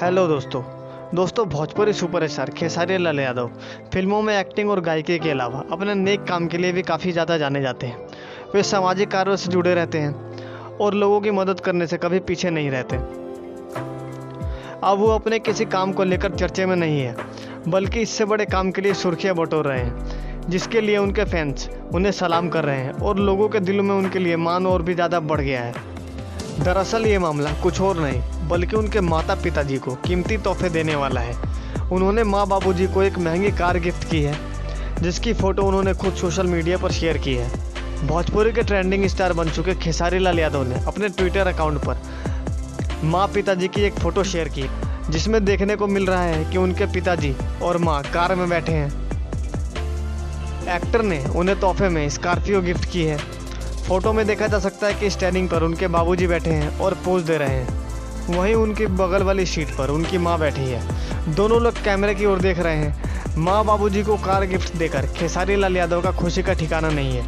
Hello दोस्तों Bhojpuri superstar Khesari Lal Yadav फिल्मों में एक्टिंग और गायकी के अलावा अपने नेक काम के लिए भी काफ़ी ज़्यादा जाने जाते हैं। वे सामाजिक कार्यों से जुड़े रहते हैं और लोगों की मदद करने से कभी पीछे नहीं रहते। अब वो अपने किसी काम को लेकर चर्चे में नहीं है, बल्कि इससे बड़े काम के लिए सुर्खियां बटोर रहे हैं, जिसके लिए उनके फैंस उन्हें सलाम कर रहे हैं और लोगों के दिलों में उनके लिए मान और भी ज़्यादा बढ़ गया है। दरअसल ये मामला कुछ और नहीं बल्कि उनके माता पिताजी को कीमती तोहफे देने वाला है। उन्होंने माँ बाबूजी को एक महंगी कार गिफ्ट की है, जिसकी फ़ोटो उन्होंने खुद सोशल मीडिया पर शेयर की है। भोजपुरी के ट्रेंडिंग स्टार बन चुके खेसारी लाल यादव ने अपने ट्विटर अकाउंट पर माँ पिताजी की एक फ़ोटो शेयर की, जिसमें देखने को मिल रहा है कि उनके पिताजी और माँ कार में बैठे हैं। एक्टर ने उन्हें तोहफे में स्कॉर्पियो गिफ्ट की है। फोटो में देखा जा सकता है कि स्टैंडिंग पर उनके बाबूजी बैठे हैं और पोज दे रहे हैं। वहीं उनकी बगल वाली सीट पर उनकी मां बैठी है। दोनों लोग कैमरे की ओर देख रहे हैं। मां बाबूजी को कार गिफ्ट देकर खेसारी लाल यादव का खुशी का ठिकाना नहीं है।